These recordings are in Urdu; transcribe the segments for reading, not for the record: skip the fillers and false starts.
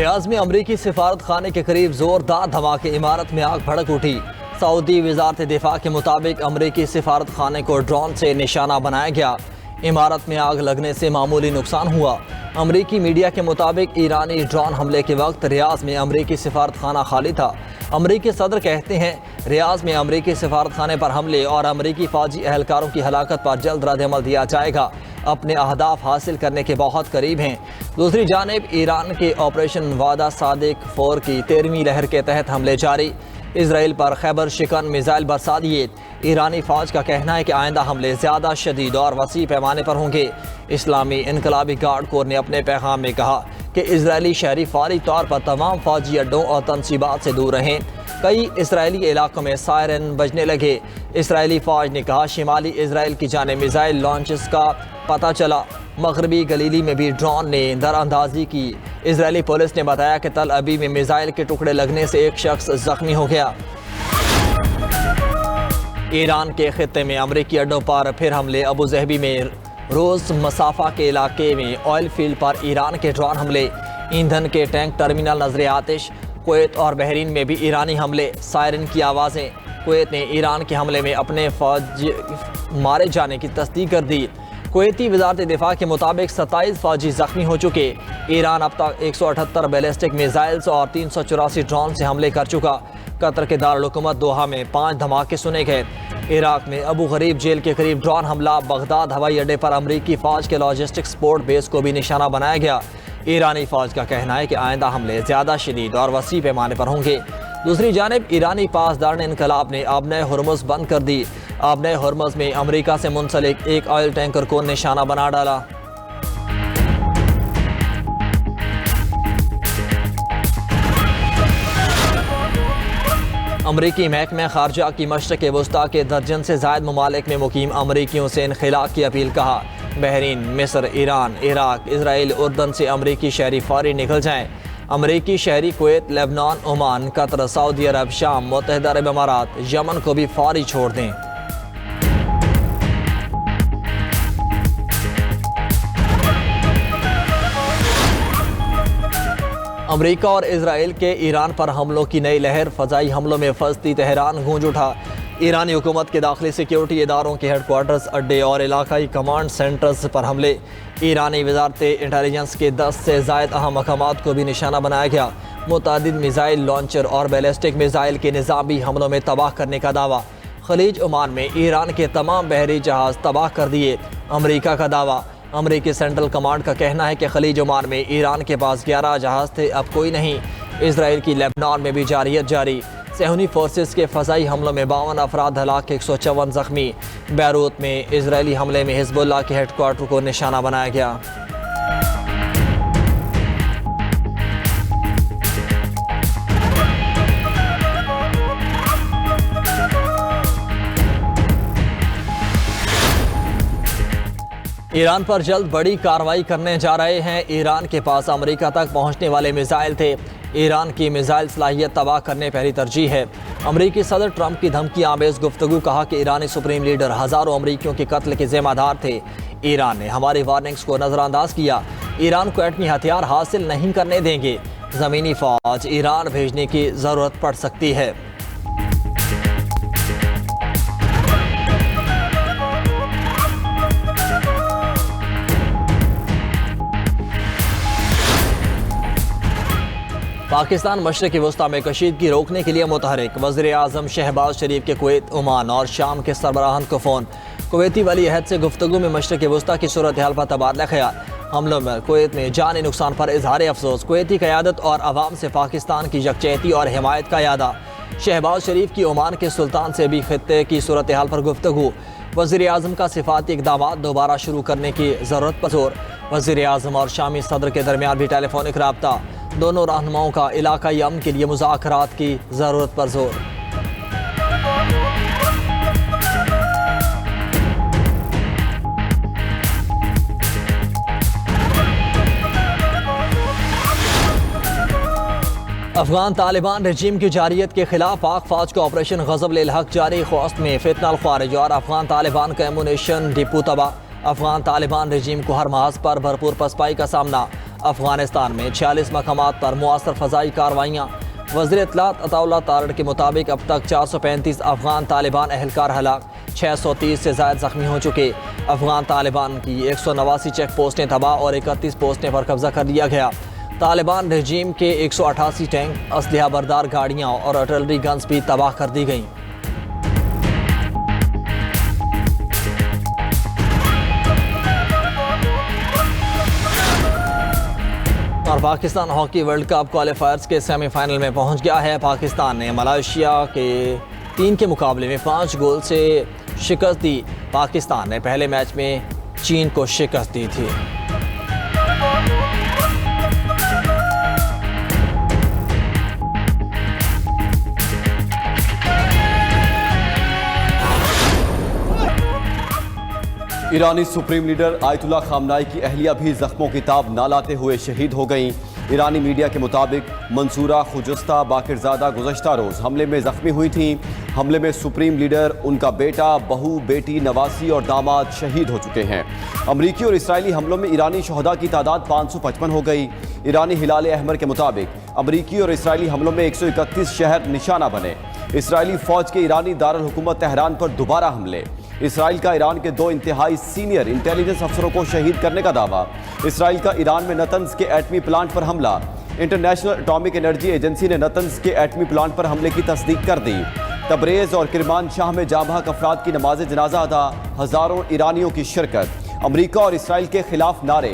ریاض میں امریکی سفارت خانے کے قریب زوردار دھماکے، عمارت میں آگ بھڑک اٹھی۔ سعودی وزارت دفاع کے مطابق امریکی سفارت خانے کو ڈرون سے نشانہ بنایا گیا۔ عمارت میں آگ لگنے سے معمولی نقصان ہوا۔ امریکی میڈیا کے مطابق ایرانی ڈرون حملے کے وقت ریاض میں امریکی سفارت خانہ خالی تھا۔ امریکی صدر کہتے ہیں ریاض میں امریکی سفارت خانے پر حملے اور امریکی فوجی اہلکاروں کی ہلاکت پر جلد رد عمل دیا جائے گا۔ اپنے اہداف حاصل کرنے کے بہت قریب ہیں۔ دوسری جانب ایران کے آپریشن وعدہ صادق 4 کی 13ویں لہر کے تحت حملے جاری۔ اسرائیل پر خیبر شکن میزائل برسا دیے۔ ایرانی فوج کا کہنا ہے کہ آئندہ حملے زیادہ شدید اور وسیع پیمانے پر ہوں گے۔ اسلامی انقلابی گارڈ کور نے اپنے پیغام میں کہا کہ اسرائیلی شہری فوری طور پر تمام فوجی اڈوں اور تنصیبات سے دور رہیں۔ کئی اسرائیلی علاقوں میں سائرن بجنے لگے۔ اسرائیلی فوج نے کہا شمالی اسرائیل کی جانب میزائل لانچز کا پتہ چلا۔ مغربی گلیلی میں بھی ڈرون نے دراندازی کی۔ اسرائیلی پولیس نے بتایا کہ تل ابیب میں میزائل کے ٹکڑے لگنے سے ایک شخص زخمی ہو گیا۔ ایران کے خطے میں امریکی اڈوں پر پھر حملے۔ ابوظہبی میں روز مسافہ کے علاقے میں آئل فیلڈ پر ایران کے ڈرون حملے۔ ایندھن کے ٹینک ٹرمینل نظر آتش۔ کویت اور بحرین میں بھی ایرانی حملے، سائرن کی آوازیں۔ کویت نے ایران کے حملے میں اپنے فوجی مارے جانے کی تصدیق کر دی۔ کویتی وزارت دفاع کے مطابق 27 فوجی زخمی ہو چکے۔ ایران اب تک 178 بیلسٹک میزائلز اور 384 ڈرون سے حملے کر چکا۔ قطر کے دارالحکومت دوحہ میں 5 دھماکے سنے گئے۔ عراق میں ابو غریب جیل کے قریب ڈرون حملہ۔ بغداد ہوائی اڈے پر امریکی فوج کے لاجسٹک سپورٹ بیس کو بھی نشانہ بنایا گیا۔ ایرانی فوج کا کہنا ہے کہ آئندہ حملے زیادہ شدید اور وسیع پیمانے پر ہوں گے۔ دوسری جانب ایرانی پاسداران انقلاب نے آبنۂ ہرمز بند کر دی۔ آبنۂ ہرمز میں امریکہ سے منسلک ایک آئل ٹینکر کو نشانہ بنا ڈالا۔ امریکی محکمہ خارجہ کی مشرق وسطیٰ کے درجن سے زائد ممالک میں مقیم امریکیوں سے انخلاء کی اپیل۔ کہا بحرین، مصر، ایران، عراق، اسرائیل، اردن سے امریکی شہری فوری نکل جائیں۔ امریکی شہری کویت، لبنان، عمان، قطر، سعودی عرب، شام، متحدہ عرب امارات، یمن کو بھی فوری چھوڑ دیں۔ امریکہ اور اسرائیل کے ایران پر حملوں کی نئی لہر۔ فضائی حملوں میں فستی تہران گونج اٹھا۔ ایرانی حکومت کے داخلی سیکیورٹی اداروں کے ہیڈ کوارٹرز، اڈے اور علاقائی کمانڈ سینٹرز پر حملے۔ ایرانی وزارت انٹیلیجنس کے 10 سے زائد اہم مقامات کو بھی نشانہ بنایا گیا۔ متعدد میزائل لانچر اور بیلسٹک میزائل کے نظامی حملوں میں تباہ کرنے کا دعویٰ۔ خلیج عمان میں ایران کے تمام بحری جہاز تباہ کر دیے۔ امریکہ کا دعویٰ۔ امریکی سینٹرل کمانڈ کا کہنا ہے کہ خلیج عمان میں ایران کے پاس 11 جہاز تھے، اب کوئی نہیں۔ اسرائیل کی لیبنان میں بھی جارحیت جاری۔ صہیونی فورسز کے فضائی حملوں میں 52 افراد ہلاک، 154 زخمی۔ بیروت میں اسرائیلی حملے میں حزب اللہ کے ہیڈ کوارٹر کو نشانہ بنایا گیا۔ ایران پر جلد بڑی کارروائی کرنے جا رہے ہیں۔ ایران کے پاس امریکہ تک پہنچنے والے میزائل تھے۔ ایران کی میزائل صلاحیت تباہ کرنے پہلی ترجیح ہے۔ امریکی صدر ٹرمپ کی دھمکی آمیز گفتگو۔ کہا کہ ایرانی سپریم لیڈر ہزاروں امریکیوں کے قتل کے ذمہ دار تھے۔ ایران نے ہماری وارننگز کو نظر انداز کیا۔ ایران کو ایٹمی ہتھیار حاصل نہیں کرنے دیں گے۔ زمینی فوج ایران بھیجنے کی ضرورت پڑ سکتی ہے۔ پاکستان مشرق وسطیٰ میں کشیدگی روکنے کے لیے متحرک۔ وزیر اعظم شہباز شریف کے کویت، عمان اور شام کے سربراہان کو فون۔ کویتی ولی عہد سے گفتگو میں مشرق وسطیٰ کی صورتحال پر تبادلہ خیال۔ حملوں میں کویت میں جانی نقصان پر اظہار افسوس۔ کویتی قیادت اور عوام سے پاکستان کی یکجہتی اور حمایت کا اعادہ۔ شہباز شریف کی عمان کے سلطان سے بھی خطے کی صورتحال پر گفتگو۔ وزیر اعظم کا صفاتی اقدامات دوبارہ شروع کرنے کی ضرورت پر زور۔ وزیر اعظم اور شامی صدر کے درمیان بھی ٹیلی فونک رابطہ۔ دونوں رہنماؤں کا علاقائی امن کے لیے مذاکرات کی ضرورت پر زور۔ افغان طالبان رجیم کی جارحیت کے خلاف پاک فوج کا آپریشن غضب الحق جاری۔ خوست میں فتنہ الخوارج اور افغان طالبان کا ایمونیشن ڈپو تباہ۔ افغان طالبان رجیم کو ہر محاذ پر بھرپور پسپائی کا سامنا۔ افغانستان میں 46 مقامات پر مؤثر فضائی کارروائیاں۔ وزیر اطلاعات عطا اللہ تارڑ کے مطابق اب تک 435 افغان طالبان اہلکار ہلاک، 630 سے زائد زخمی ہو چکے۔ افغان طالبان کی 189 چیک پوسٹیں تباہ اور 31 پوسٹیں پر قبضہ کر لیا گیا۔ طالبان رجیم کے 188 ٹینک، اسلحہ بردار گاڑیاں اور آرٹلری گنز بھی تباہ کر دی گئیں۔ اور Pakistan hockey world cup qualifiers کے سیمی فائنل میں پہنچ گیا ہے۔ پاکستان نے ملائیشیا کے 3 کے مقابلے میں 5 گول سے شکست دی۔ پاکستان نے پہلے میچ میں چین کو شکست دی تھی۔ ایرانی سپریم لیڈر آیت اللہ خامنائی کی اہلیہ بھی زخموں کی تاب نہ لاتے ہوئے شہید ہو گئیں۔ ایرانی میڈیا کے مطابق منصورہ خجستہ باقرزادہ گزشتہ روز حملے میں زخمی ہوئی تھیں۔ حملے میں سپریم لیڈر، ان کا بیٹا، بہو، بیٹی، نواسی اور داماد شہید ہو چکے ہیں۔ امریکی اور اسرائیلی حملوں میں ایرانی شہداء کی تعداد 555 ہو گئی۔ ایرانی ہلال احمر کے مطابق امریکی اور اسرائیلی حملوں میں 131 شہر نشانہ بنے۔ اسرائیلی فوج کے ایرانی دارالحکومت تہران پر دوبارہ حملے۔ اسرائیل کا ایران کے 2 انتہائی سینئر انٹیلیجنس افسروں کو شہید کرنے کا دعویٰ۔ اسرائیل کا ایران میں نتنز کے ایٹمی پلانٹ پر حملہ۔ انٹرنیشنل اٹامک انرجی ایجنسی نے نتنز کے ایٹمی پلانٹ پر حملے کی تصدیق کر دی۔ تبریز اور کرمان شاہ میں جاں بحق افراد کی نماز جنازہ ادا، ہزاروں ایرانیوں کی شرکت۔ امریکہ اور اسرائیل کے خلاف نعرے۔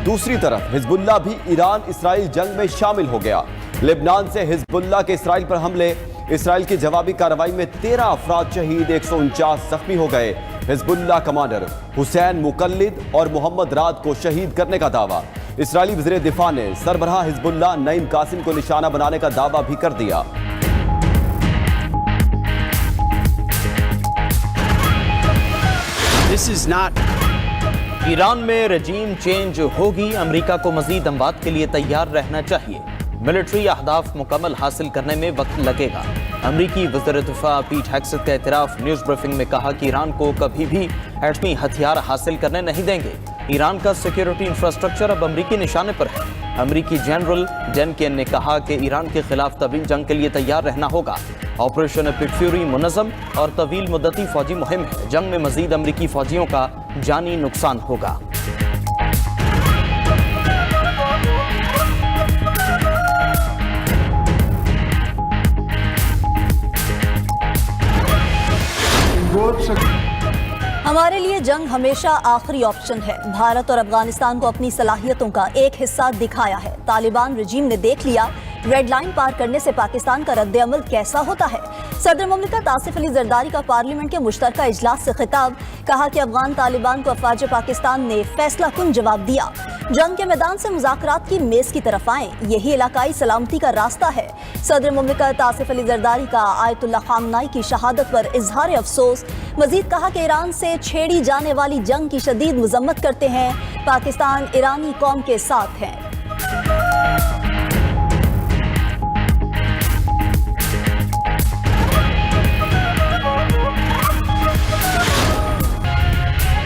دوسری طرف حزب اللہ بھی ایران اسرائیل جنگ میں شامل ہو گیا۔ لبنان سے حزب اللہ کے اسرائیل پر حملے۔ اسرائیل کی جوابی کارروائی میں 13 افراد شہید، 149 زخمی ہو گئے۔ حزب اللہ کمانڈر حسین مقلد اور محمد راد کو شہید کرنے کا دعویٰ۔ اسرائیلی وزیر دفاع نے سربراہ حزب اللہ نعیم قاسم کو نشانہ بنانے کا دعویٰ بھی کر دیا۔ ایران میں رجیم چینج ہوگی، امریکہ کو مزید اموات کے لیے تیار رہنا چاہیے۔ ملٹری اہداف مکمل حاصل کرنے میں وقت لگے گا۔ امریکی وزیر دفاع پیٹ ہیگسٹ کا اعتراف۔ نیوز بریفنگ میں کہا کہ ایران کو کبھی بھی ایٹمی ہتھیار حاصل کرنے نہیں دیں گے۔ ایران کا سیکیورٹی انفراسٹرکچر اب امریکی نشانے پر ہے۔ امریکی جنرل جینکن نے کہا کہ ایران کے خلاف طویل جنگ کے لیے تیار رہنا ہوگا۔ آپریشن ایپک فیوری منظم اور طویل مدتی فوجی مہم ہے۔ جنگ میں مزید امریکی فوجیوں کا جانی نقصان ہوگا۔ ہمارے لیے جنگ ہمیشہ آخری آپشن ہے۔ بھارت اور افغانستان کو اپنی صلاحیتوں کا ایک حصہ دکھایا ہے۔ طالبان رجیم نے دیکھ لیا ریڈ لائن پار کرنے سے پاکستان کا رد عمل کیسا ہوتا ہے۔ صدر مملکت آصف علی زرداری کا پارلیمنٹ کے مشترکہ اجلاس سے خطاب۔ کہا کہ افغان طالبان کو افواج پاکستان نے فیصلہ کن جواب دیا۔ جنگ کے میدان سے مذاکرات کی میز کی طرف آئیں، یہی علاقائی سلامتی کا راستہ ہے۔ صدر مملکت آصف علی زرداری کا آیت اللہ خامنائی کی شہادت پر اظہار افسوس۔ مزید کہا کہ ایران سے چھیڑی جانے والی جنگ کی شدید مذمت کرتے ہیں۔ پاکستان ایرانی قوم کے ساتھ ہے۔